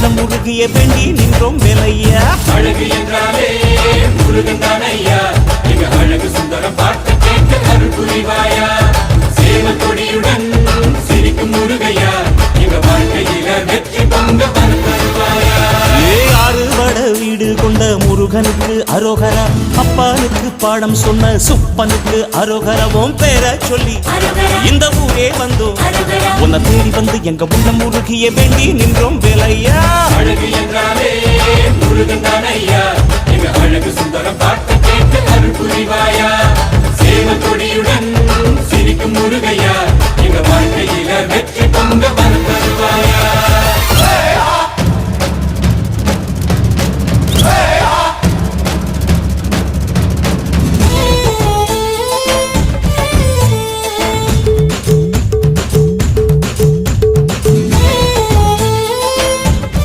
உள்ளம் முருகிய வேண்டி நின்றோம் வேலையா. அழகு என்றாலே முருகன் தானையா, எங்க அழகு சுந்தரம் பார்த்து கேட்க அருள் புரிவாயா. சேவல் கொடியுடன் சிரிக்கும் முருகையா, எங்க வாழ்க்கையில வெற்றி பொங்க தருவாயா. ஆறுபட வீடு கொண்ட முருகனுக்கு அரோகரா, அப்பானுக்கு பாடம் சொன்ன சுப்பனுக்கு அரோகரவும் பேர சொல்லி இந்த ஊரே வந்தோம். உன்னை தேடி வந்து எங்க உள்ளம் முருகிய வேண்டி நின்றோம் வேலையா.